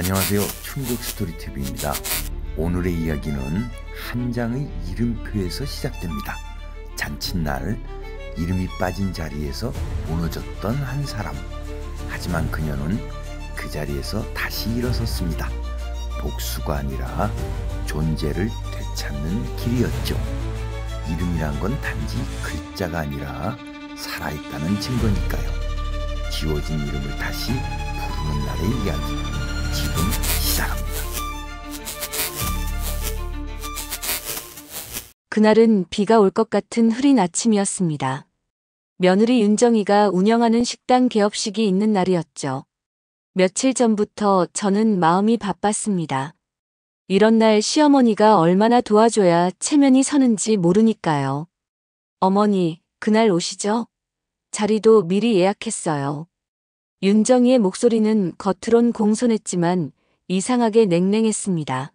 안녕하세요. 충북 스토리TV입니다. 오늘의 이야기는 한 장의 이름표에서 시작됩니다. 잔칫날 이름이 빠진 자리에서 무너졌던 한 사람. 하지만 그녀는 그 자리에서 다시 일어섰습니다. 복수가 아니라 존재를 되찾는 길이었죠. 이름이란 건 단지 글자가 아니라 살아있다는 증거니까요. 지워진 이름을 다시 부르는 날의 이야기. 지금 시작합니다. 그날은 비가 올 것 같은 흐린 아침이었습니다. 며느리 윤정이가 운영하는 식당 개업식이 있는 날이었죠. 며칠 전부터 저는 마음이 바빴습니다. 이런 날 시어머니가 얼마나 도와줘야 체면이 서는지 모르니까요. 어머니, 그날 오시죠? 자리도 미리 예약했어요. 윤정이의 목소리는 겉으론 공손했지만 이상하게 냉랭했습니다.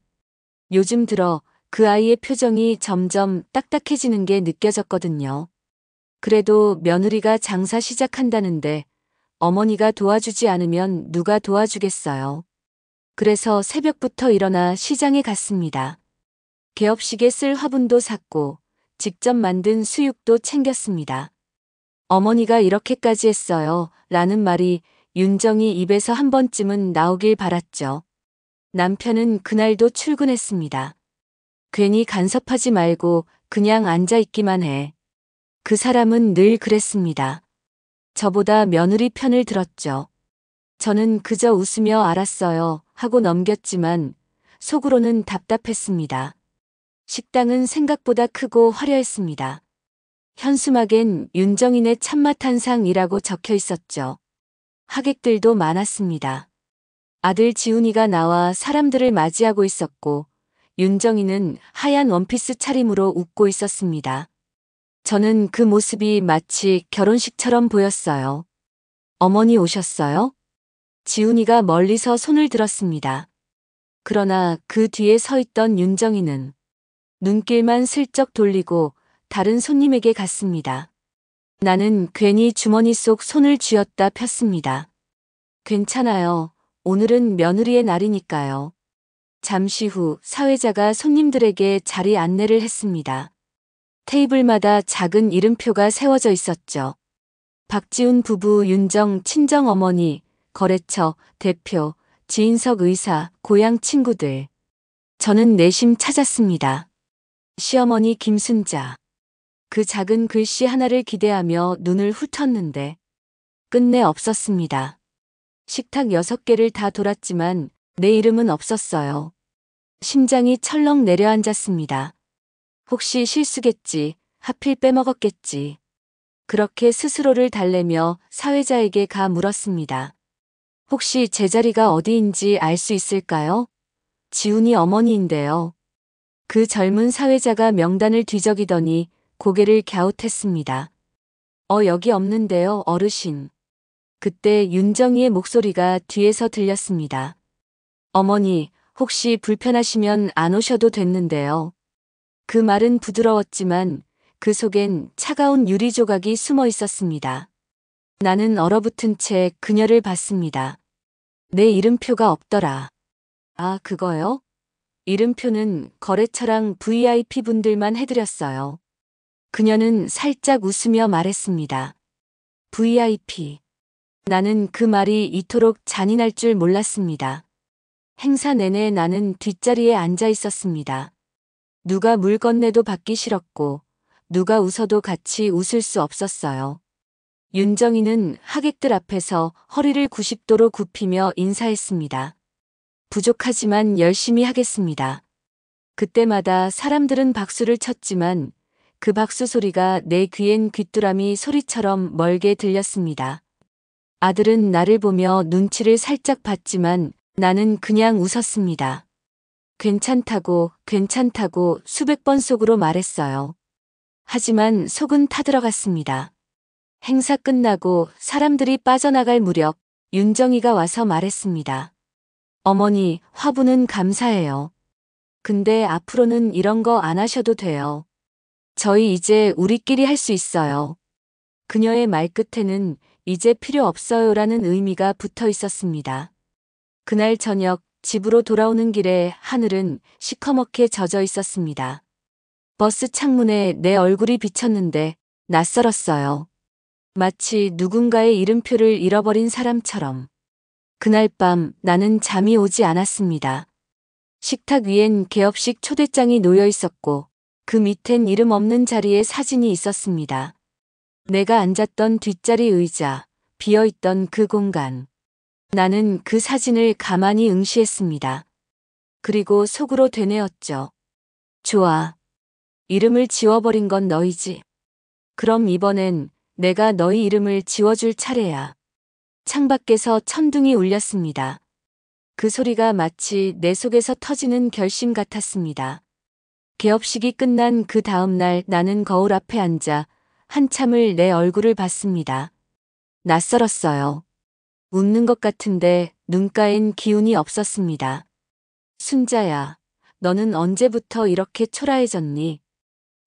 요즘 들어 그 아이의 표정이 점점 딱딱해지는 게 느껴졌거든요. 그래도 며느리가 장사 시작한다는데 어머니가 도와주지 않으면 누가 도와주겠어요. 그래서 새벽부터 일어나 시장에 갔습니다. 개업식에 쓸 화분도 샀고 직접 만든 수육도 챙겼습니다. 어머니가 이렇게까지 했어요. 라는 말이 윤정이 입에서 한 번쯤은 나오길 바랐죠. 남편은 그날도 출근했습니다. 괜히 간섭하지 말고 그냥 앉아있기만 해. 그 사람은 늘 그랬습니다. 저보다 며느리 편을 들었죠. 저는 그저 웃으며 알았어요 하고 넘겼지만 속으로는 답답했습니다. 식당은 생각보다 크고 화려했습니다. 현수막엔 윤정인의 참맛 한상이라고 적혀 있었죠. 하객들도 많았습니다. 아들 지훈이가 나와 사람들을 맞이하고 있었고 윤정이는 하얀 원피스 차림으로 웃고 있었습니다. 저는 그 모습이 마치 결혼식처럼 보였어요. 어머니 오셨어요? 지훈이가 멀리서 손을 들었습니다. 그러나 그 뒤에 서 있던 윤정이는 눈길만 슬쩍 돌리고 다른 손님에게 갔습니다. 나는 괜히 주머니 속 손을 쥐었다 폈습니다. 괜찮아요. 오늘은 며느리의 날이니까요. 잠시 후 사회자가 손님들에게 자리 안내를 했습니다. 테이블마다 작은 이름표가 세워져 있었죠. 박지훈 부부, 윤정 친정어머니, 거래처 대표, 지인석 의사, 고향 친구들. 저는 내심 찾았습니다. 시어머니 김순자. 그 작은 글씨 하나를 기대하며 눈을 훑었는데 끝내 없었습니다. 식탁 6개를 다 돌았지만 내 이름은 없었어요. 심장이 철렁 내려앉았습니다. 혹시 실수겠지, 하필 빼먹었겠지. 그렇게 스스로를 달래며 사회자에게 가 물었습니다. 혹시 제 자리가 어디인지 알 수 있을까요? 지훈이 어머니인데요. 그 젊은 사회자가 명단을 뒤적이더니 고개를 갸웃했습니다. 여기 없는데요, 어르신. 그때 윤정이의 목소리가 뒤에서 들렸습니다. 어머니, 혹시 불편하시면 안 오셔도 됐는데요. 그 말은 부드러웠지만 그 속엔 차가운 유리 조각이 숨어 있었습니다. 나는 얼어붙은 채 그녀를 봤습니다. 내 이름표가 없더라. 아, 그거요? 이름표는 거래처랑 VIP 분들만 해드렸어요. 그녀는 살짝 웃으며 말했습니다. VIP. 나는 그 말이 이토록 잔인할 줄 몰랐습니다. 행사 내내 나는 뒷자리에 앉아 있었습니다. 누가 물 건네도 받기 싫었고 누가 웃어도 같이 웃을 수 없었어요. 윤정이는 하객들 앞에서 허리를 90도로 굽히며 인사했습니다. 부족하지만 열심히 하겠습니다. 그때마다 사람들은 박수를 쳤지만 그 박수 소리가 내 귀엔 귀뚜라미 소리처럼 멀게 들렸습니다. 아들은 나를 보며 눈치를 살짝 봤지만 나는 그냥 웃었습니다. 괜찮다고 수백 번 속으로 말했어요. 하지만 속은 타들어갔습니다. 행사 끝나고 사람들이 빠져나갈 무렵 윤정이가 와서 말했습니다. 어머니, 화분은 감사해요. 근데 앞으로는 이런 거 안 하셔도 돼요. 저희 이제 우리끼리 할 수 있어요. 그녀의 말끝에는 이제 필요 없어요라는 의미가 붙어 있었습니다. 그날 저녁 집으로 돌아오는 길에 하늘은 시커멓게 젖어 있었습니다. 버스 창문에 내 얼굴이 비쳤는데 낯설었어요. 마치 누군가의 이름표를 잃어버린 사람처럼. 그날 밤 나는 잠이 오지 않았습니다. 식탁 위엔 개업식 초대장이 놓여 있었고 그 밑엔 이름 없는 자리에 사진이 있었습니다. 내가 앉았던 뒷자리 의자, 비어있던 그 공간. 나는 그 사진을 가만히 응시했습니다. 그리고 속으로 되뇌었죠. 좋아. 이름을 지워버린 건 너희지. 그럼 이번엔 내가 너희 이름을 지워줄 차례야. 창밖에서 천둥이 울렸습니다. 그 소리가 마치 내 속에서 터지는 결심 같았습니다. 개업식이 끝난 그 다음 날 나는 거울 앞에 앉아 한참을 내 얼굴을 봤습니다. 낯설었어요. 웃는 것 같은데 눈가엔 기운이 없었습니다. 순자야, 너는 언제부터 이렇게 초라해졌니?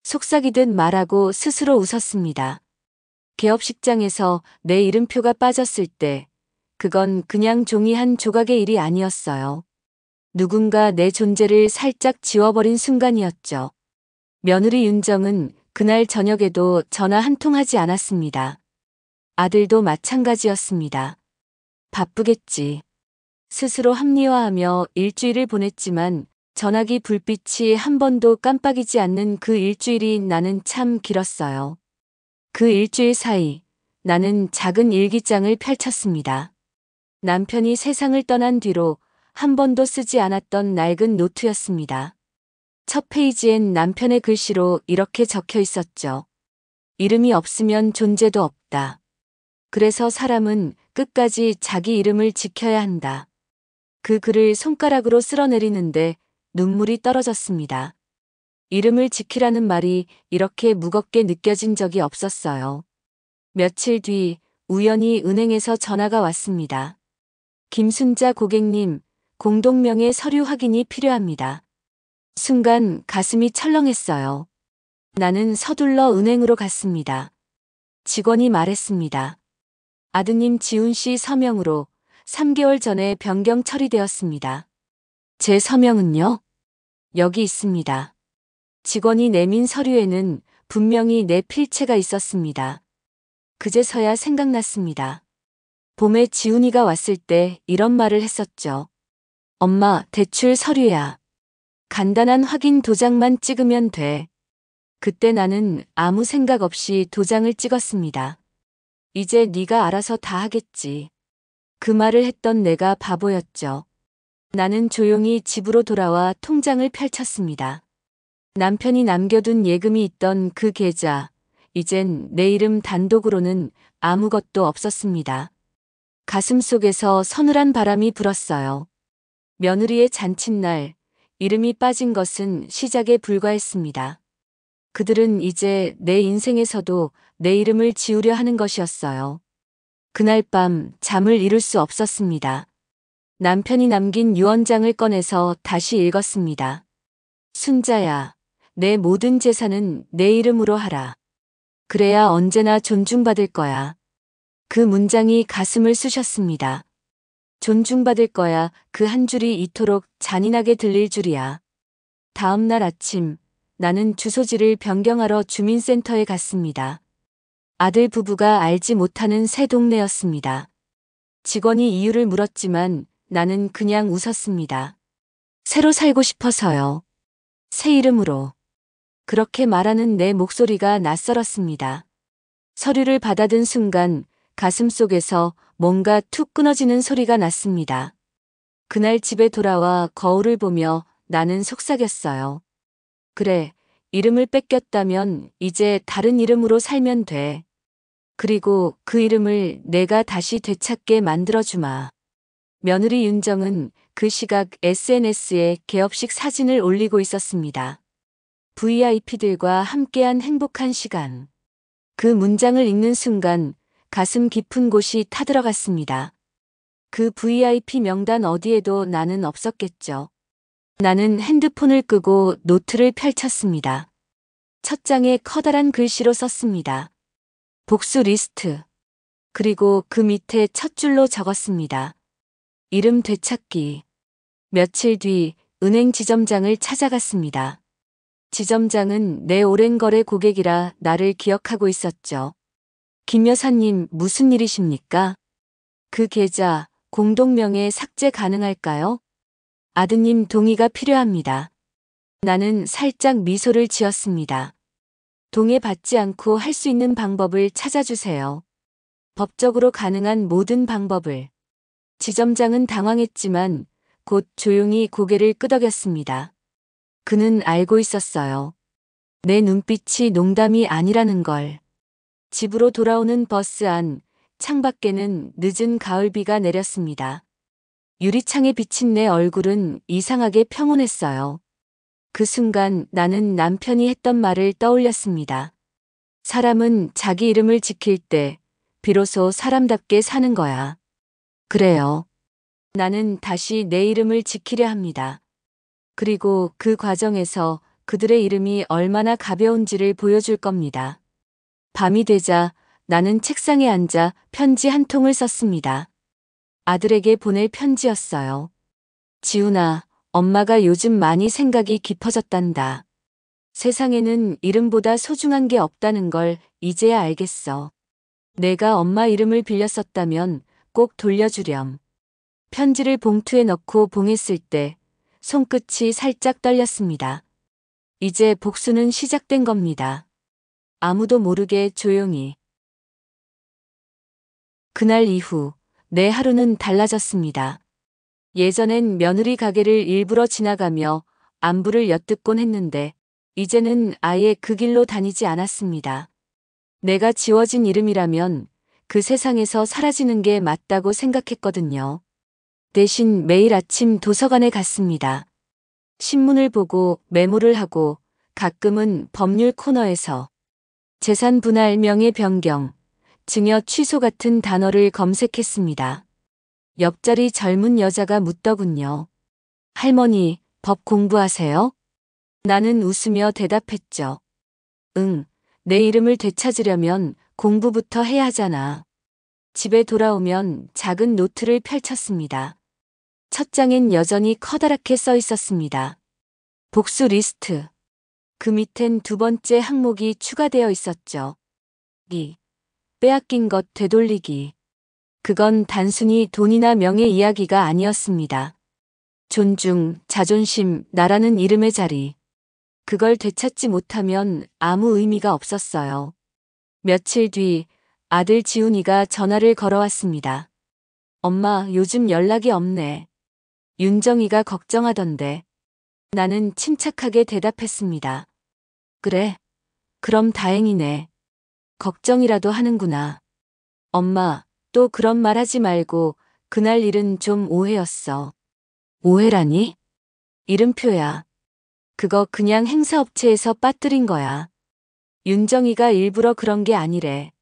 속삭이듯 말하고 스스로 웃었습니다. 개업식장에서 내 이름표가 빠졌을 때 그건 그냥 종이 한 조각의 일이 아니었어요. 누군가 내 존재를 살짝 지워버린 순간이었죠. 며느리 윤정은 그날 저녁에도 전화 한 통 하지 않았습니다. 아들도 마찬가지였습니다. 바쁘겠지. 스스로 합리화하며 일주일을 보냈지만 전화기 불빛이 한 번도 깜빡이지 않는 그 일주일이 나는 참 길었어요. 그 일주일 사이 나는 작은 일기장을 펼쳤습니다. 남편이 세상을 떠난 뒤로 한 번도 쓰지 않았던 낡은 노트였습니다. 첫 페이지엔 남편의 글씨로 이렇게 적혀 있었죠. 이름이 없으면 존재도 없다. 그래서 사람은 끝까지 자기 이름을 지켜야 한다. 그 글을 손가락으로 쓸어내리는데 눈물이 떨어졌습니다. 이름을 지키라는 말이 이렇게 무겁게 느껴진 적이 없었어요. 며칠 뒤 우연히 은행에서 전화가 왔습니다. 김순자 고객님, 공동명의 서류 확인이 필요합니다. 순간 가슴이 철렁했어요. 나는 서둘러 은행으로 갔습니다. 직원이 말했습니다. 아드님 지훈 씨 서명으로 3개월 전에 변경 처리되었습니다. 제 서명은요? 여기 있습니다. 직원이 내민 서류에는 분명히 내 필체가 있었습니다. 그제서야 생각났습니다. 봄에 지훈이가 왔을 때 이런 말을 했었죠. 엄마, 대출 서류야. 간단한 확인 도장만 찍으면 돼. 그때 나는 아무 생각 없이 도장을 찍었습니다. 이제 네가 알아서 다 하겠지. 그 말을 했던 내가 바보였죠. 나는 조용히 집으로 돌아와 통장을 펼쳤습니다. 남편이 남겨둔 예금이 있던 그 계좌, 이젠 내 이름 단독으로는 아무것도 없었습니다. 가슴속에서 서늘한 바람이 불었어요. 며느리의 잔칫날, 이름이 빠진 것은 시작에 불과했습니다. 그들은 이제 내 인생에서도 내 이름을 지우려 하는 것이었어요. 그날 밤 잠을 이룰 수 없었습니다. 남편이 남긴 유언장을 꺼내서 다시 읽었습니다. 순자야, 내 모든 재산은 내 이름으로 하라. 그래야 언제나 존중받을 거야. 그 문장이 가슴을 쑤셨습니다. 존중받을 거야 그 한 줄이 이토록 잔인하게 들릴 줄이야. 다음 날 아침 나는 주소지를 변경하러 주민센터에 갔습니다. 아들 부부가 알지 못하는 새 동네였습니다. 직원이 이유를 물었지만 나는 그냥 웃었습니다. 새로 살고 싶어서요. 새 이름으로. 그렇게 말하는 내 목소리가 낯설었습니다. 서류를 받아든 순간 가슴속에서 뭔가 툭 끊어지는 소리가 났습니다. 그날 집에 돌아와 거울을 보며 나는 속삭였어요. 그래, 이름을 뺏겼다면 이제 다른 이름으로 살면 돼. 그리고 그 이름을 내가 다시 되찾게 만들어주마. 며느리 윤정은 그 시각 SNS에 개업식 사진을 올리고 있었습니다. VIP들과 함께한 행복한 시간. 그 문장을 읽는 순간 가슴 깊은 곳이 타들어갔습니다. 그 VIP 명단 어디에도 나는 없었겠죠. 나는 핸드폰을 끄고 노트를 펼쳤습니다. 첫 장에 커다란 글씨로 썼습니다. 복수 리스트. 그리고 그 밑에 첫 줄로 적었습니다. 이름 되찾기. 며칠 뒤 은행 지점장을 찾아갔습니다. 지점장은 내 오랜 거래 고객이라 나를 기억하고 있었죠. 김 여사님, 무슨 일이십니까? 그 계좌 공동명의 삭제 가능할까요? 아드님 동의가 필요합니다. 나는 살짝 미소를 지었습니다. 동의받지 않고 할 수 있는 방법을 찾아주세요. 법적으로 가능한 모든 방법을. 지점장은 당황했지만 곧 조용히 고개를 끄덕였습니다. 그는 알고 있었어요. 내 눈빛이 농담이 아니라는 걸. 집으로 돌아오는 버스 안, 창밖에는 늦은 가을비가 내렸습니다. 유리창에 비친 내 얼굴은 이상하게 평온했어요. 그 순간 나는 남편이 했던 말을 떠올렸습니다. 사람은 자기 이름을 지킬 때 비로소 사람답게 사는 거야. 그래요. 나는 다시 내 이름을 지키려 합니다. 그리고 그 과정에서 그들의 이름이 얼마나 가벼운지를 보여줄 겁니다. 밤이 되자 나는 책상에 앉아 편지 한 통을 썼습니다. 아들에게 보낼 편지였어요. 지훈아, 엄마가 요즘 많이 생각이 깊어졌단다. 세상에는 이름보다 소중한 게 없다는 걸 이제야 알겠어. 내가 엄마 이름을 빌려 썼다면 꼭 돌려주렴. 편지를 봉투에 넣고 봉했을 때 손끝이 살짝 떨렸습니다. 이제 복수는 시작된 겁니다. 아무도 모르게 조용히. 그날 이후 내 하루는 달라졌습니다. 예전엔 며느리 가게를 일부러 지나가며 안부를 엿듣곤 했는데 이제는 아예 그 길로 다니지 않았습니다. 내가 지워진 이름이라면 그 세상에서 사라지는 게 맞다고 생각했거든요. 대신 매일 아침 도서관에 갔습니다. 신문을 보고 메모를 하고 가끔은 법률 코너에서 재산 분할, 명예 변경, 증여 취소 같은 단어를 검색했습니다. 옆자리 젊은 여자가 묻더군요. 할머니, 법 공부하세요? 나는 웃으며 대답했죠. 응, 내 이름을 되찾으려면 공부부터 해야 하잖아. 집에 돌아오면 작은 노트를 펼쳤습니다. 첫 장엔 여전히 커다랗게 써 있었습니다. 복수 리스트. 그 밑엔 두 번째 항목이 추가되어 있었죠. 빼앗긴 것 되돌리기. 그건 단순히 돈이나 명예 이야기가 아니었습니다. 존중, 자존심, 나라는 이름의 자리. 그걸 되찾지 못하면 아무 의미가 없었어요. 며칠 뒤 아들 지훈이가 전화를 걸어왔습니다. 엄마, 요즘 연락이 없네. 윤정이가 걱정하던데. 나는 침착하게 대답했습니다. 그래? 그럼 다행이네. 걱정이라도 하는구나. 엄마, 또 그런 말 하지 말고 그날 일은 좀 오해였어. 오해라니? 이름표야. 그거 그냥 행사업체에서 빠뜨린 거야. 윤정이가 일부러 그런 게 아니래.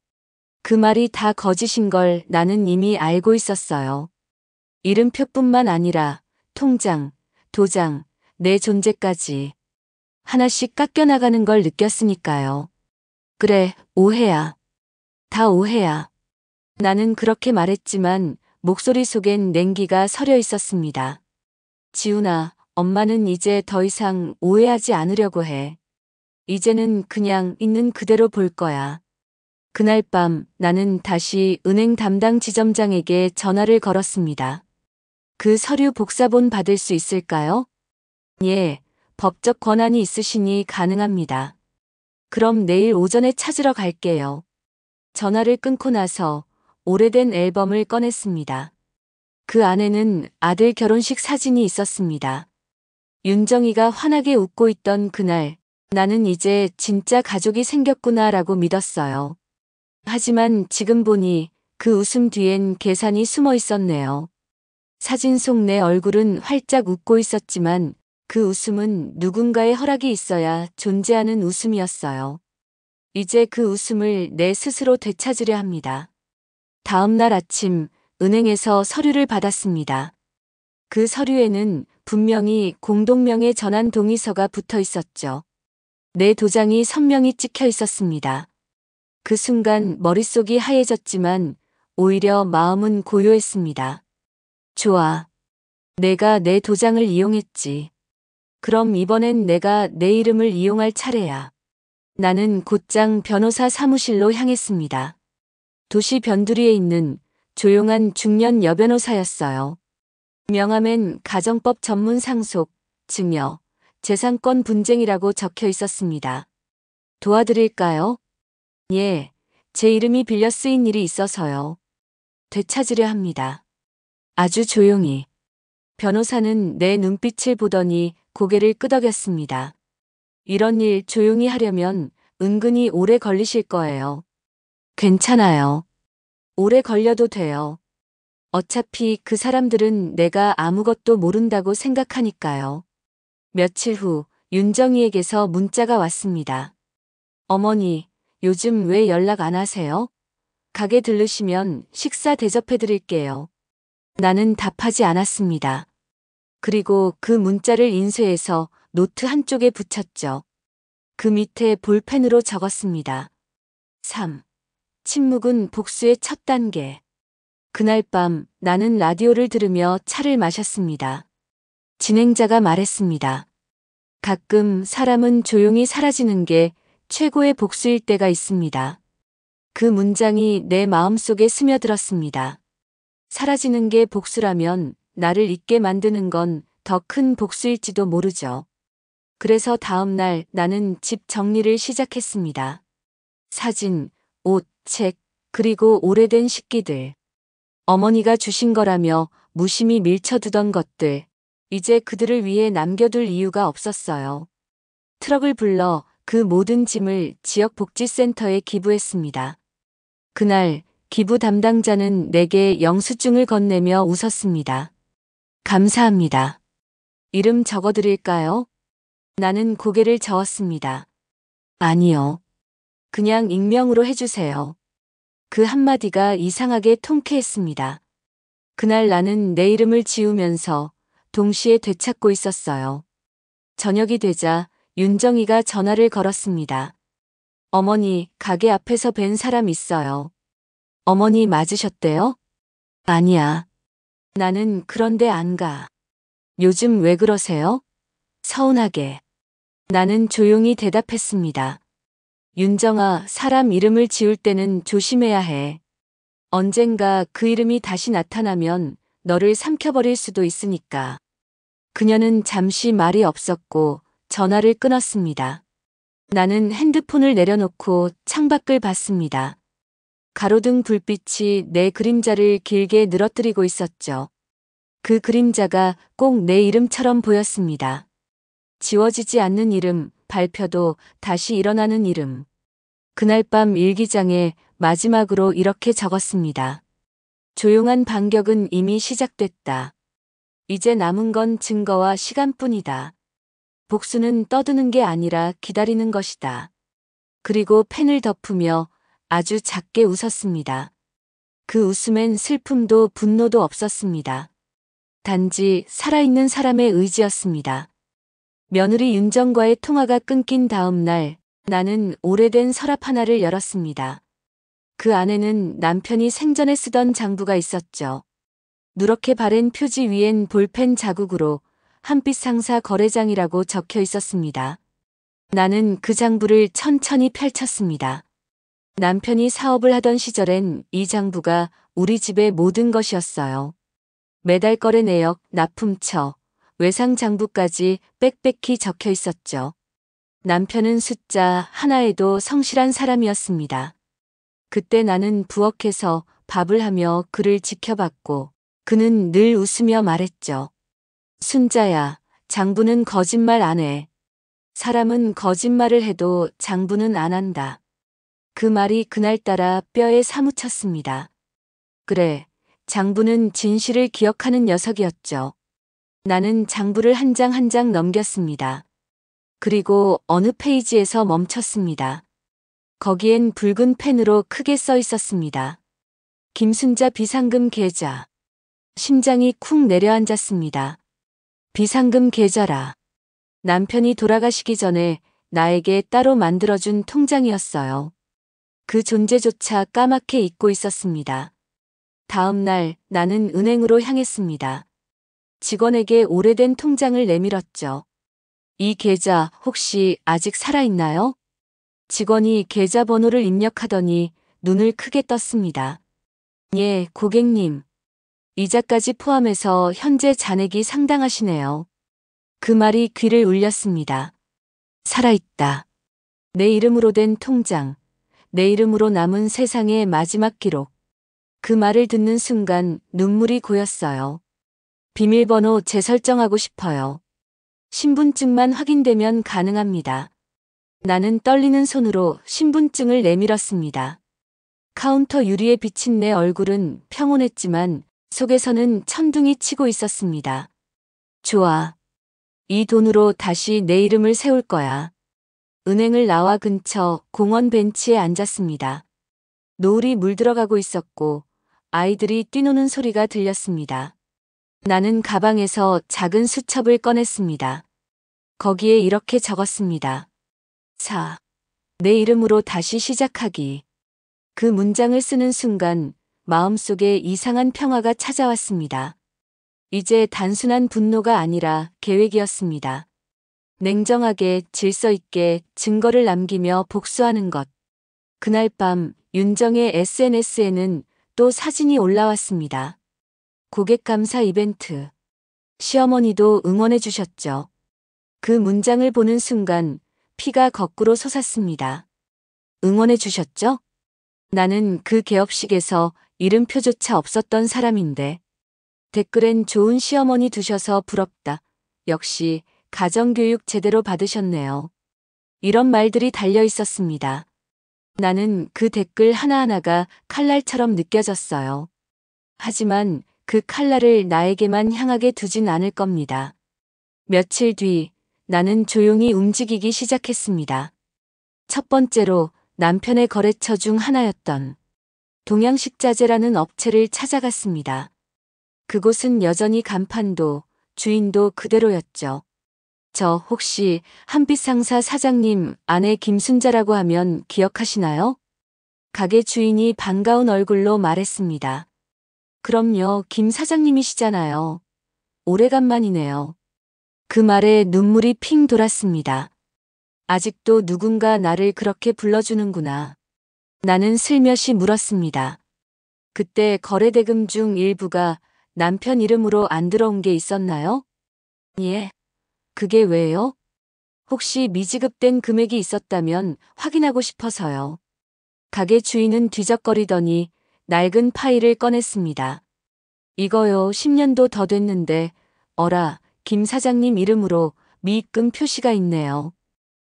그 말이 다 거짓인 걸 나는 이미 알고 있었어요. 이름표뿐만 아니라 통장, 도장, 내 존재까지 하나씩 깎여나가는 걸 느꼈으니까요. 그래, 오해야. 다 오해야. 나는 그렇게 말했지만 목소리 속엔 냉기가 서려 있었습니다. 지훈아, 엄마는 이제 더 이상 오해하지 않으려고 해. 이제는 그냥 있는 그대로 볼 거야. 그날 밤 나는 다시 은행 담당 지점장에게 전화를 걸었습니다. 그 서류 복사본 받을 수 있을까요? 예, 법적 권한이 있으시니 가능합니다. 그럼 내일 오전에 찾으러 갈게요. 전화를 끊고 나서 오래된 앨범을 꺼냈습니다. 그 안에는 아들 결혼식 사진이 있었습니다. 윤정이가 환하게 웃고 있던 그날, 나는 이제 진짜 가족이 생겼구나라고 믿었어요. 하지만 지금 보니 그 웃음 뒤엔 계산이 숨어 있었네요. 사진 속 내 얼굴은 활짝 웃고 있었지만 그 웃음은 누군가의 허락이 있어야 존재하는 웃음이었어요. 이제 그 웃음을 내 스스로 되찾으려 합니다. 다음 날 아침 은행에서 서류를 받았습니다. 그 서류에는 분명히 공동명의 전환 동의서가 붙어 있었죠. 내 도장이 선명히 찍혀 있었습니다. 그 순간 머릿속이 하얘졌지만 오히려 마음은 고요했습니다. 좋아. 내가 내 도장을 이용했지. 그럼 이번엔 내가 내 이름을 이용할 차례야. 나는 곧장 변호사 사무실로 향했습니다. 도시 변두리에 있는 조용한 중년 여변호사였어요. 명함엔 가정법 전문 상속, 증여, 재산권 분쟁이라고 적혀 있었습니다. 도와드릴까요? 예, 제 이름이 빌려 쓰인 일이 있어서요. 되찾으려 합니다. 아주 조용히. 변호사는 내 눈빛을 보더니 고개를 끄덕였습니다. 이런 일 조용히 하려면 은근히 오래 걸리실 거예요. 괜찮아요. 오래 걸려도 돼요. 어차피 그 사람들은 내가 아무것도 모른다고 생각하니까요. 며칠 후 윤정이에게서 문자가 왔습니다. 어머니, 요즘 왜 연락 안 하세요? 가게 들르시면 식사 대접해 드릴게요. 나는 답하지 않았습니다. 그리고 그 문자를 인쇄해서 노트 한쪽에 붙였죠. 그 밑에 볼펜으로 적었습니다. 3. 침묵은 복수의 첫 단계. 그날 밤 나는 라디오를 들으며 차를 마셨습니다. 진행자가 말했습니다. 가끔 사람은 조용히 사라지는 게 최고의 복수일 때가 있습니다. 그 문장이 내 마음속에 스며들었습니다. 사라지는 게 복수라면 나를 잊게 만드는 건 더 큰 복수일지도 모르죠. 그래서 다음 날 나는 집 정리를 시작했습니다. 사진, 옷, 책, 그리고 오래된 식기들. 어머니가 주신 거라며 무심히 밀쳐두던 것들. 이제 그들을 위해 남겨둘 이유가 없었어요. 트럭을 불러 그 모든 짐을 지역복지센터에 기부했습니다. 그날 기부 담당자는 내게 영수증을 건네며 웃었습니다. 감사합니다. 이름 적어드릴까요? 나는 고개를 저었습니다. 아니요. 그냥 익명으로 해주세요. 그 한마디가 이상하게 통쾌했습니다. 그날 나는 내 이름을 지우면서 동시에 되찾고 있었어요. 저녁이 되자 윤정이가 전화를 걸었습니다. 어머니, 가게 앞에서 뵌 사람 있어요. 어머니 맞으셨대요? 아니야. 나는 그런데 안 가. 요즘 왜 그러세요? 서운하게. 나는 조용히 대답했습니다. 윤정아, 사람 이름을 지울 때는 조심해야 해. 언젠가 그 이름이 다시 나타나면 너를 삼켜버릴 수도 있으니까. 그녀는 잠시 말이 없었고 전화를 끊었습니다. 나는 핸드폰을 내려놓고 창밖을 봤습니다. 가로등 불빛이 내 그림자를 길게 늘어뜨리고 있었죠. 그 그림자가 꼭 내 이름처럼 보였습니다. 지워지지 않는 이름, 발표도 다시 일어나는 이름. 그날 밤 일기장에 마지막으로 이렇게 적었습니다. 조용한 반격은 이미 시작됐다. 이제 남은 건 증거와 시간뿐이다. 복수는 떠드는 게 아니라 기다리는 것이다. 그리고 펜을 덮으며 아주 작게 웃었습니다. 그 웃음엔 슬픔도 분노도 없었습니다. 단지 살아있는 사람의 의지였습니다. 며느리 윤정과의 통화가 끊긴 다음 날 나는 오래된 서랍 하나를 열었습니다. 그 안에는 남편이 생전에 쓰던 장부가 있었죠. 누렇게 바랜 표지 위엔 볼펜 자국으로 한빛 상사 거래장이라고 적혀 있었습니다. 나는 그 장부를 천천히 펼쳤습니다. 남편이 사업을 하던 시절엔 이 장부가 우리 집의 모든 것이었어요. 매달 거래 내역, 납품처, 외상 장부까지 빽빽히 적혀 있었죠. 남편은 숫자 하나에도 성실한 사람이었습니다. 그때 나는 부엌에서 밥을 하며 그를 지켜봤고 그는 늘 웃으며 말했죠. 순자야, 장부는 거짓말 안 해. 사람은 거짓말을 해도 장부는 안 한다. 그 말이 그날따라 뼈에 사무쳤습니다. 그래, 장부는 진실을 기억하는 녀석이었죠. 나는 장부를 한 장 한 장 넘겼습니다. 그리고 어느 페이지에서 멈췄습니다. 거기엔 붉은 펜으로 크게 써 있었습니다. 김순자 비상금 계좌. 심장이 쿵 내려앉았습니다. 비상금 계좌라. 남편이 돌아가시기 전에 나에게 따로 만들어준 통장이었어요. 그 존재조차 까맣게 잊고 있었습니다. 다음 날 나는 은행으로 향했습니다. 직원에게 오래된 통장을 내밀었죠. 이 계좌 혹시 아직 살아있나요? 직원이 계좌번호를 입력하더니 눈을 크게 떴습니다. 예, 고객님. 이자까지 포함해서 현재 잔액이 상당하시네요. 그 말이 귀를 울렸습니다. 살아있다. 내 이름으로 된 통장, 내 이름으로 남은 세상의 마지막 기록. 그 말을 듣는 순간 눈물이 고였어요. 비밀번호 재설정하고 싶어요. 신분증만 확인되면 가능합니다. 나는 떨리는 손으로 신분증을 내밀었습니다. 카운터 유리에 비친 내 얼굴은 평온했지만 속에서는 천둥이 치고 있었습니다. 좋아. 이 돈으로 다시 내 이름을 세울 거야. 은행을 나와 근처 공원 벤치에 앉았습니다. 노을이 물들어가고 있었고 아이들이 뛰노는 소리가 들렸습니다. 나는 가방에서 작은 수첩을 꺼냈습니다. 거기에 이렇게 적었습니다. 내 이름으로 다시 시작하기. 그 문장을 쓰는 순간 마음속에 이상한 평화가 찾아왔습니다. 이제 단순한 분노가 아니라 계획이었습니다. 냉정하게 질서 있게 증거를 남기며 복수하는 것. 그날 밤 윤정의 SNS에는 또 사진이 올라왔습니다. 고객 감사 이벤트. 시어머니도 응원해 주셨죠. 그 문장을 보는 순간 피가 거꾸로 솟았습니다. 응원해 주셨죠? 나는 그 개업식에서 이름표조차 없었던 사람인데. 댓글엔 좋은 시어머니 두셔서 부럽다. 역시 가정교육 제대로 받으셨네요. 이런 말들이 달려 있었습니다. 나는 그 댓글 하나하나가 칼날처럼 느껴졌어요. 하지만 그 칼날을 나에게만 향하게 두진 않을 겁니다. 며칠 뒤 나는 조용히 움직이기 시작했습니다. 첫 번째로 남편의 거래처 중 하나였던 동양식자재라는 업체를 찾아갔습니다. 그곳은 여전히 간판도 주인도 그대로였죠. 저 혹시 한빛상사 사장님 아내 김순자라고 하면 기억하시나요? 가게 주인이 반가운 얼굴로 말했습니다. 그럼요, 김 사장님이시잖아요. 오래간만이네요. 그 말에 눈물이 핑 돌았습니다. 아직도 누군가 나를 그렇게 불러주는구나. 나는 슬며시 물었습니다. 그때 거래대금 중 일부가 남편 이름으로 안 들어온 게 있었나요? 예. 그게 왜요? 혹시 미지급된 금액이 있었다면 확인하고 싶어서요. 가게 주인은 뒤적거리더니 낡은 파일을 꺼냈습니다. 이거요, 10년도 더 됐는데, 어라, 김 사장님 이름으로 미입금 표시가 있네요.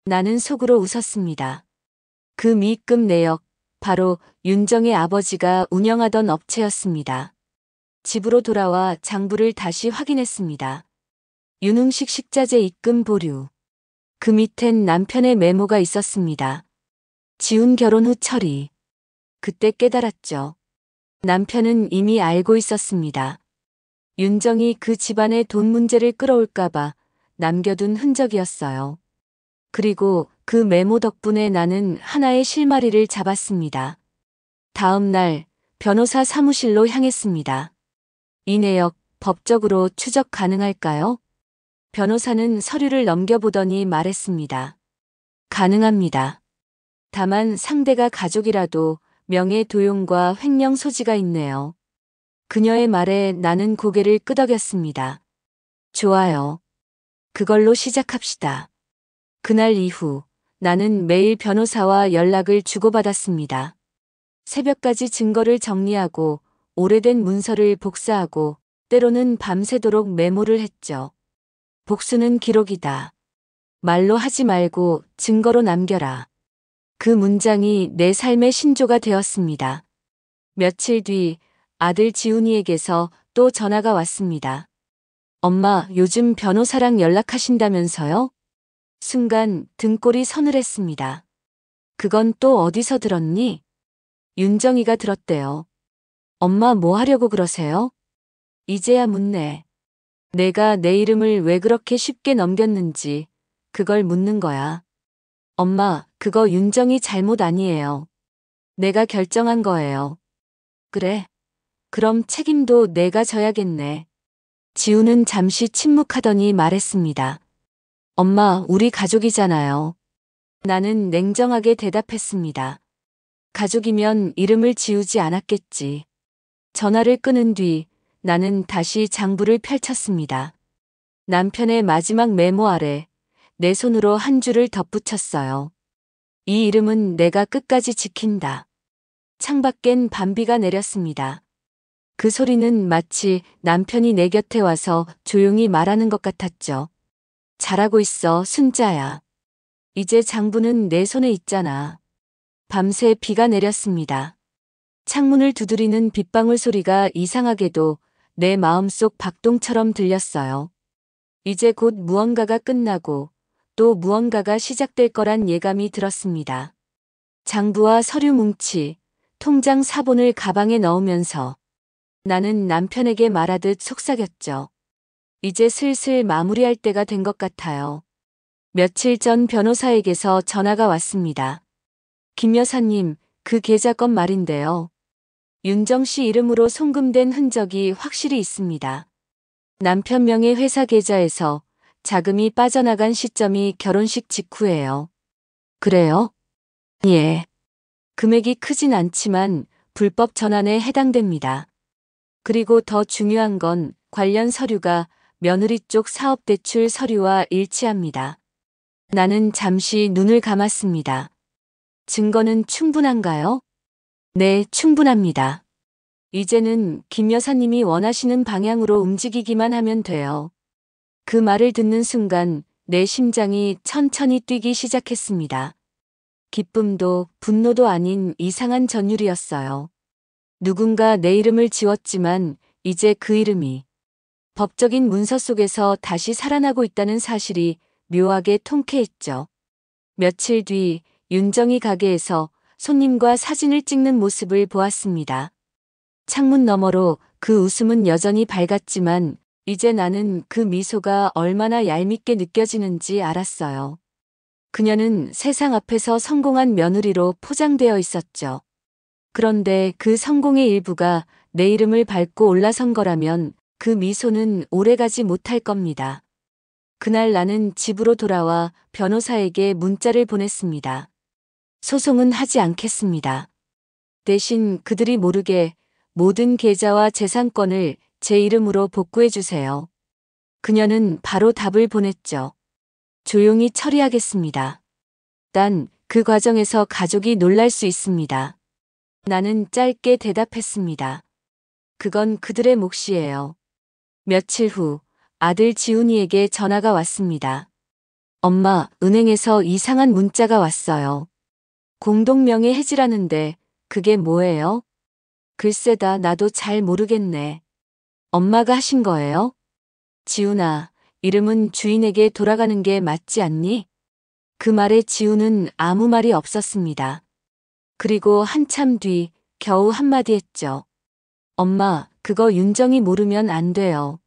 나는 속으로 웃었습니다. 그 미입금 내역, 바로 윤정의 아버지가 운영하던 업체였습니다. 집으로 돌아와 장부를 다시 확인했습니다. 윤흥식 식자재 입금 보류. 그 밑엔 남편의 메모가 있었습니다. 지훈 결혼 후 처리. 그때 깨달았죠. 남편은 이미 알고 있었습니다. 윤정이 그 집안의 돈 문제를 끌어올까봐 남겨둔 흔적이었어요. 그리고 그 메모 덕분에 나는 하나의 실마리를 잡았습니다. 다음 날 변호사 사무실로 향했습니다. 이 내역 법적으로 추적 가능할까요? 변호사는 서류를 넘겨보더니 말했습니다. 가능합니다. 다만 상대가 가족이라도 명예 도용과 횡령 소지가 있네요. 그녀의 말에 나는 고개를 끄덕였습니다. 좋아요. 그걸로 시작합시다. 그날 이후 나는 매일 변호사와 연락을 주고받았습니다. 새벽까지 증거를 정리하고 오래된 문서를 복사하고 때로는 밤새도록 메모를 했죠. 복수는 기록이다. 말로 하지 말고 증거로 남겨라. 그 문장이 내 삶의 신조가 되었습니다. 며칠 뒤 아들 지훈이에게서 또 전화가 왔습니다. 엄마, 요즘 변호사랑 연락하신다면서요? 순간 등골이 서늘했습니다. 그건 또 어디서 들었니? 윤정이가 들었대요. 엄마 뭐 하려고 그러세요? 이제야 묻네. 내가 내 이름을 왜 그렇게 쉽게 넘겼는지 그걸 묻는 거야. 엄마, 그거 윤정이 잘못 아니에요. 내가 결정한 거예요. 그래. 그럼 책임도 내가 져야겠네. 지우는 잠시 침묵하더니 말했습니다. 엄마, 우리 가족이잖아요. 나는 냉정하게 대답했습니다. 가족이면 이름을 지우지 않았겠지. 전화를 끊은 뒤 나는 다시 장부를 펼쳤습니다. 남편의 마지막 메모 아래 내 손으로 한 줄을 덧붙였어요. 이 이름은 내가 끝까지 지킨다. 창밖엔 밤비가 내렸습니다. 그 소리는 마치 남편이 내 곁에 와서 조용히 말하는 것 같았죠. 잘하고 있어, 순자야. 이제 장부는 내 손에 있잖아. 밤새 비가 내렸습니다. 창문을 두드리는 빗방울 소리가 이상하게도 내 마음속 박동처럼 들렸어요. 이제 곧 무언가가 끝나고 또 무언가가 시작될 거란 예감이 들었습니다. 장부와 서류 뭉치, 통장 사본을 가방에 넣으면서 나는 남편에게 말하듯 속삭였죠. 이제 슬슬 마무리할 때가 된 것 같아요. 며칠 전 변호사에게서 전화가 왔습니다. 김 여사님, 그 계좌 건 말인데요. 윤정 씨 이름으로 송금된 흔적이 확실히 있습니다. 남편 명의 회사 계좌에서 자금이 빠져나간 시점이 결혼식 직후예요. 그래요? 예. 금액이 크진 않지만 불법 전환에 해당됩니다. 그리고 더 중요한 건 관련 서류가 며느리 쪽 사업대출 서류와 일치합니다. 나는 잠시 눈을 감았습니다. 증거는 충분한가요? 네, 충분합니다. 이제는 김 여사님이 원하시는 방향으로 움직이기만 하면 돼요. 그 말을 듣는 순간 내 심장이 천천히 뛰기 시작했습니다. 기쁨도 분노도 아닌 이상한 전율이었어요. 누군가 내 이름을 지웠지만 이제 그 이름이 법적인 문서 속에서 다시 살아나고 있다는 사실이 묘하게 통쾌했죠. 며칠 뒤 윤정이 가게에서 손님과 사진을 찍는 모습을 보았습니다. 창문 너머로 그 웃음은 여전히 밝았지만 이제 나는 그 미소가 얼마나 얄밉게 느껴지는지 알았어요. 그녀는 세상 앞에서 성공한 며느리로 포장되어 있었죠. 그런데 그 성공의 일부가 내 이름을 밟고 올라선 거라면 그 미소는 오래가지 못할 겁니다. 그날 나는 집으로 돌아와 변호사에게 문자를 보냈습니다. 소송은 하지 않겠습니다. 대신 그들이 모르게 모든 계좌와 재산권을 제 이름으로 복구해 주세요. 그녀는 바로 답을 보냈죠. 조용히 처리하겠습니다. 단 그 과정에서 가족이 놀랄 수 있습니다. 나는 짧게 대답했습니다. 그건 그들의 몫이에요. 며칠 후 아들 지훈이에게 전화가 왔습니다. 엄마, 은행에서 이상한 문자가 왔어요. 공동명의 해지라는데 그게 뭐예요? 글쎄다, 나도 잘 모르겠네. 엄마가 하신 거예요? 지훈아, 이름은 주인에게 돌아가는 게 맞지 않니? 그 말에 지훈은 아무 말이 없었습니다. 그리고 한참 뒤 겨우 한마디 했죠. 엄마, 그거 윤정이 모르면 안 돼요.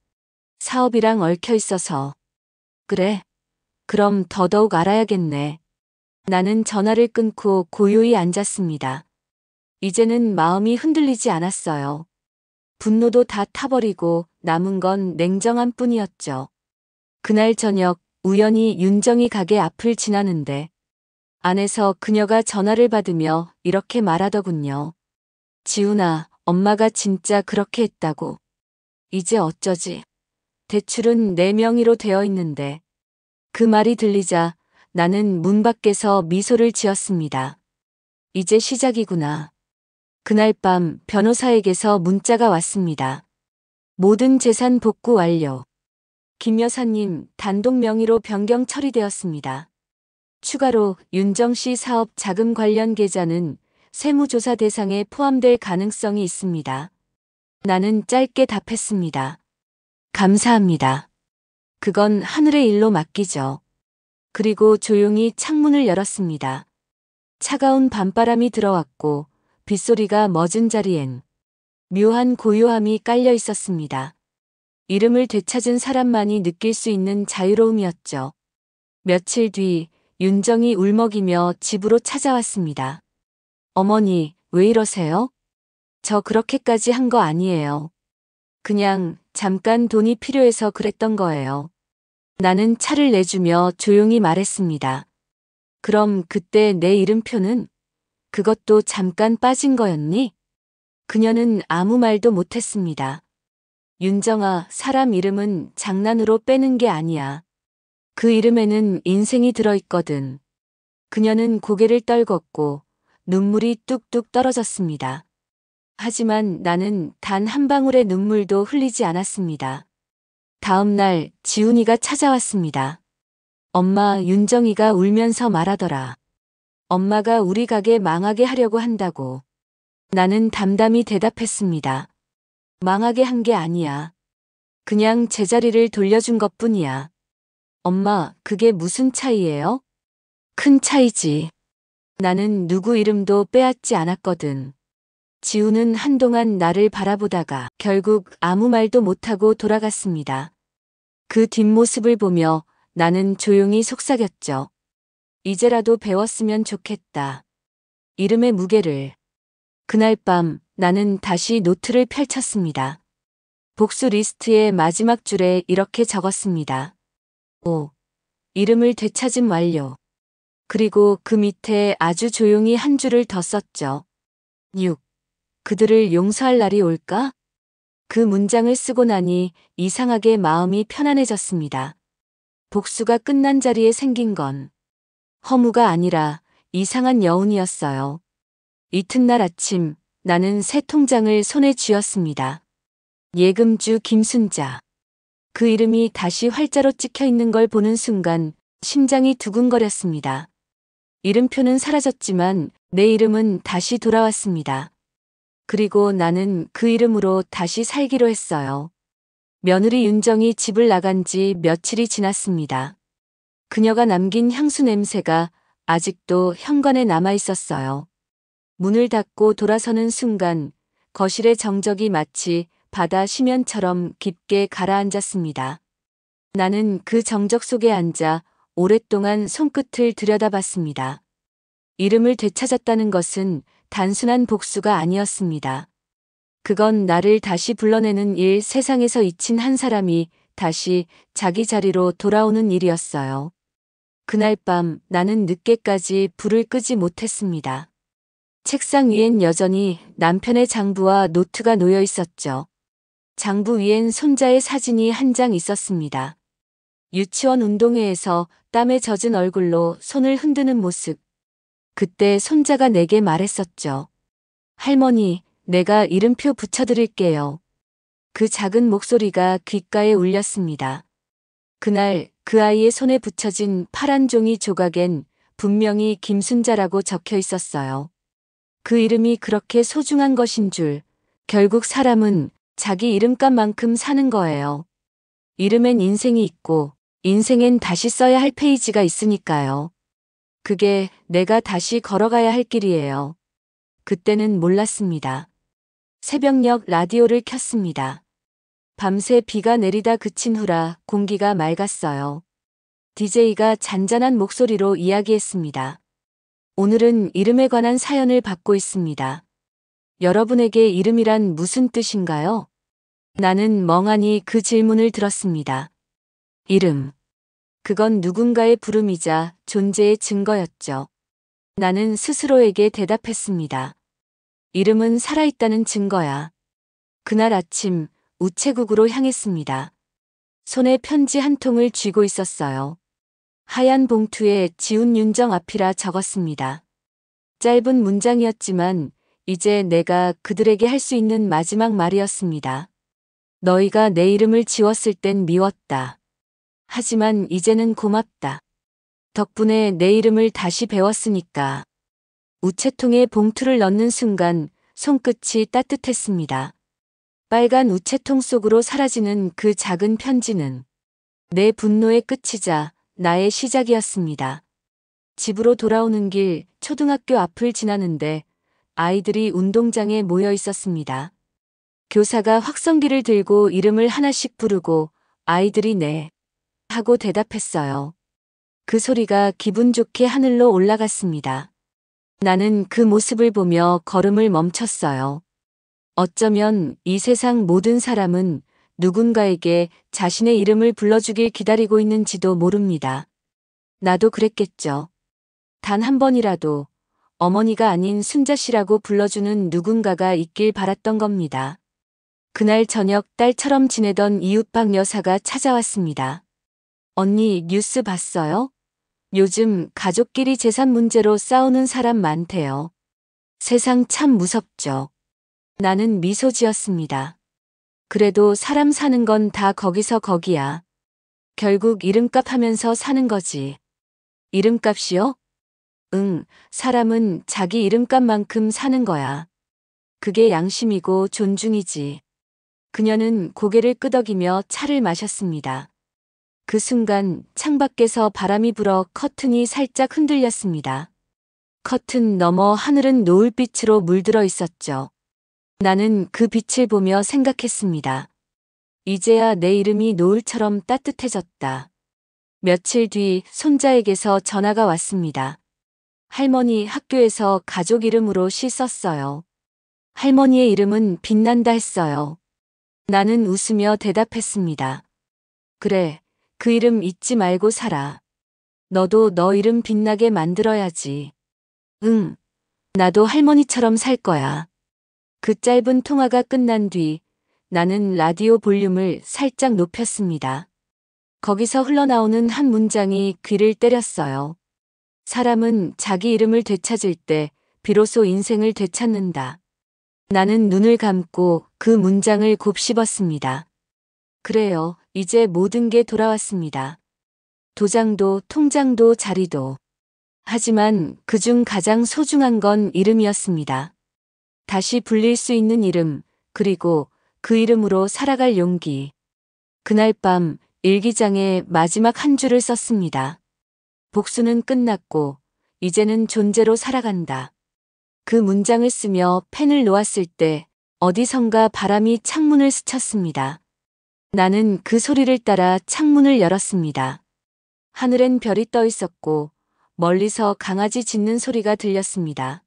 사업이랑 얽혀 있어서. 그래? 그럼 더더욱 알아야겠네. 나는 전화를 끊고 고요히 앉았습니다. 이제는 마음이 흔들리지 않았어요. 분노도 다 타버리고 남은 건 냉정함 뿐이었죠. 그날 저녁 우연히 윤정이 가게 앞을 지나는데 안에서 그녀가 전화를 받으며 이렇게 말하더군요. 지훈아, 엄마가 진짜 그렇게 했다고. 이제 어쩌지? 대출은 내 명의로 되어 있는데. 그 말이 들리자 나는 문 밖에서 미소를 지었습니다. 이제 시작이구나. 그날 밤 변호사에게서 문자가 왔습니다. 모든 재산 복구 완료. 김 여사님 단독 명의로 변경 처리되었습니다. 추가로 윤정 씨 사업 자금 관련 계좌는 세무조사 대상에 포함될 가능성이 있습니다. 나는 짧게 답했습니다. 감사합니다. 그건 하늘의 일로 맡기죠. 그리고 조용히 창문을 열었습니다. 차가운 밤바람이 들어왔고 빗소리가 멎은 자리엔 묘한 고요함이 깔려 있었습니다. 이름을 되찾은 사람만이 느낄 수 있는 자유로움이었죠. 며칠 뒤 윤정이 울먹이며 집으로 찾아왔습니다. 어머니, 왜 이러세요? 저 그렇게까지 한 거 아니에요. 그냥 잠깐 돈이 필요해서 그랬던 거예요. 나는 차를 내주며 조용히 말했습니다. 그럼 그때 내 이름표는? 그것도 잠깐 빠진 거였니? 그녀는 아무 말도 못했습니다. 윤정아, 사람 이름은 장난으로 빼는 게 아니야. 그 이름에는 인생이 들어있거든. 그녀는 고개를 떨궜고 눈물이 뚝뚝 떨어졌습니다. 하지만 나는 단 한 방울의 눈물도 흘리지 않았습니다. 다음 날 지훈이가 찾아왔습니다. 엄마, 윤정이가 울면서 말하더라. 엄마가 우리 가게 망하게 하려고 한다고. 나는 담담히 대답했습니다. 망하게 한 게 아니야. 그냥 제자리를 돌려준 것뿐이야. 엄마, 그게 무슨 차이예요? 큰 차이지. 나는 누구 이름도 빼앗지 않았거든. 지우는 한동안 나를 바라보다가 결국 아무 말도 못하고 돌아갔습니다. 그 뒷모습을 보며 나는 조용히 속삭였죠. 이제라도 배웠으면 좋겠다. 이름의 무게를. 그날 밤 나는 다시 노트를 펼쳤습니다. 복수 리스트의 마지막 줄에 이렇게 적었습니다. 5. 이름을 되찾음 완료. 그리고 그 밑에 아주 조용히 한 줄을 더 썼죠. 6. 그들을 용서할 날이 올까? 그 문장을 쓰고 나니 이상하게 마음이 편안해졌습니다. 복수가 끝난 자리에 생긴 건 허무가 아니라 이상한 여운이었어요. 이튿날 아침 나는 새 통장을 손에 쥐었습니다. 예금주 김순자. 그 이름이 다시 활자로 찍혀 있는 걸 보는 순간 심장이 두근거렸습니다. 이름표는 사라졌지만 내 이름은 다시 돌아왔습니다. 그리고 나는 그 이름으로 다시 살기로 했어요. 며느리 윤정이 집을 나간 지 며칠이 지났습니다. 그녀가 남긴 향수 냄새가 아직도 현관에 남아 있었어요. 문을 닫고 돌아서는 순간 거실의 정적이 마치 바다 심연처럼 깊게 가라앉았습니다. 나는 그 정적 속에 앉아 오랫동안 손끝을 들여다봤습니다. 이름을 되찾았다는 것은 단순한 복수가 아니었습니다. 그건 나를 다시 불러내는 일, 세상에서 잊힌 한 사람이 다시 자기 자리로 돌아오는 일이었어요. 그날 밤 나는 늦게까지 불을 끄지 못했습니다. 책상 위엔 여전히 남편의 장부와 노트가 놓여 있었죠. 장부 위엔 손자의 사진이 한 장 있었습니다. 유치원 운동회에서 땀에 젖은 얼굴로 손을 흔드는 모습. 그때 손자가 내게 말했었죠. 할머니, 내가 이름표 붙여드릴게요. 그 작은 목소리가 귓가에 울렸습니다. 그날 그 아이의 손에 붙여진 파란 종이 조각엔 분명히 김순자라고 적혀 있었어요. 그 이름이 그렇게 소중한 것인 줄, 결국 사람은 자기 이름값만큼 사는 거예요. 이름엔 인생이 있고, 인생엔 다시 써야 할 페이지가 있으니까요. 그게 내가 다시 걸어가야 할 길이에요. 그때는 몰랐습니다. 새벽녘 라디오를 켰습니다. 밤새 비가 내리다 그친 후라 공기가 맑았어요. DJ가 잔잔한 목소리로 이야기했습니다. 오늘은 이름에 관한 사연을 받고 있습니다. 여러분에게 이름이란 무슨 뜻인가요? 나는 멍하니 그 질문을 들었습니다. 이름. 그건 누군가의 부름이자 존재의 증거였죠. 나는 스스로에게 대답했습니다. 이름은 살아있다는 증거야. 그날 아침 우체국으로 향했습니다. 손에 편지 한 통을 쥐고 있었어요. 하얀 봉투에 지훈 윤정 앞이라 적었습니다. 짧은 문장이었지만 이제 내가 그들에게 할 수 있는 마지막 말이었습니다. 너희가 내 이름을 지웠을 땐 미웠다. 하지만 이제는 고맙다. 덕분에 내 이름을 다시 배웠으니까. 우체통에 봉투를 넣는 순간 손끝이 따뜻했습니다. 빨간 우체통 속으로 사라지는 그 작은 편지는 내 분노의 끝이자 나의 시작이었습니다. 집으로 돌아오는 길 초등학교 앞을 지나는데 아이들이 운동장에 모여 있었습니다. 교사가 확성기를 들고 이름을 하나씩 부르고 아이들이 네 하고 대답했어요. 그 소리가 기분 좋게 하늘로 올라갔습니다. 나는 그 모습을 보며 걸음을 멈췄어요. 어쩌면 이 세상 모든 사람은 누군가에게 자신의 이름을 불러주길 기다리고 있는지도 모릅니다. 나도 그랬겠죠. 단 한 번이라도 어머니가 아닌 순자 씨라고 불러주는 누군가가 있길 바랐던 겁니다. 그날 저녁 딸처럼 지내던 이웃 박 여사가 찾아왔습니다. 언니 뉴스 봤어요? 요즘 가족끼리 재산 문제로 싸우는 사람 많대요. 세상 참 무섭죠. 나는 미소 지었습니다. 그래도 사람 사는 건 다 거기서 거기야. 결국 이름값 하면서 사는 거지. 이름값이요? 응, 사람은 자기 이름값만큼 사는 거야. 그게 양심이고 존중이지. 그녀는 고개를 끄덕이며 차를 마셨습니다. 그 순간 창밖에서 바람이 불어 커튼이 살짝 흔들렸습니다. 커튼 너머 하늘은 노을빛으로 물들어 있었죠. 나는 그 빛을 보며 생각했습니다. 이제야 내 이름이 노을처럼 따뜻해졌다. 며칠 뒤 손자에게서 전화가 왔습니다. 할머니 학교에서 가족 이름으로 시 썼어요. 할머니의 이름은 빛난다 했어요. 나는 웃으며 대답했습니다. 그래, 그 이름 잊지 말고 살아. 너도 너 이름 빛나게 만들어야지. 응, 나도 할머니처럼 살 거야. 그 짧은 통화가 끝난 뒤 나는 라디오 볼륨을 살짝 높였습니다. 거기서 흘러나오는 한 문장이 귀를 때렸어요. 사람은 자기 이름을 되찾을 때 비로소 인생을 되찾는다. 나는 눈을 감고 그 문장을 곱씹었습니다. 그래요, 이제 모든 게 돌아왔습니다. 도장도 통장도 자리도. 하지만 그중 가장 소중한 건 이름이었습니다. 다시 불릴 수 있는 이름, 그리고 그 이름으로 살아갈 용기. 그날 밤 일기장에 마지막 한 줄을 썼습니다. 복수는 끝났고 이제는 존재로 살아간다. 그 문장을 쓰며 펜을 놓았을 때 어디선가 바람이 창문을 스쳤습니다. 나는 그 소리를 따라 창문을 열었습니다. 하늘엔 별이 떠 있었고 멀리서 강아지 짖는 소리가 들렸습니다.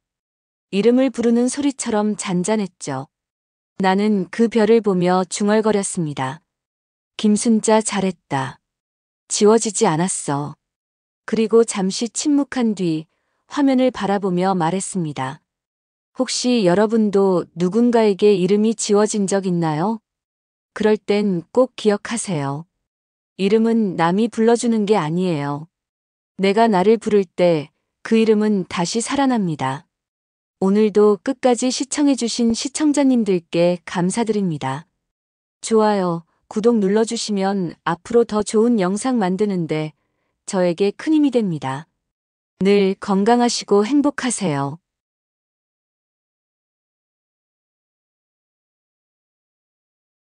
이름을 부르는 소리처럼 잔잔했죠. 나는 그 별을 보며 중얼거렸습니다. 김순자 잘했다. 지워지지 않았어. 그리고 잠시 침묵한 뒤 화면을 바라보며 말했습니다. 혹시 여러분도 누군가에게 이름이 지워진 적 있나요? 그럴 땐 꼭 기억하세요. 이름은 남이 불러주는 게 아니에요. 내가 나를 부를 때 그 이름은 다시 살아납니다. 오늘도 끝까지 시청해주신 시청자님들께 감사드립니다. 좋아요, 구독 눌러주시면 앞으로 더 좋은 영상 만드는데 저에게 큰 힘이 됩니다. 늘 건강하시고 행복하세요.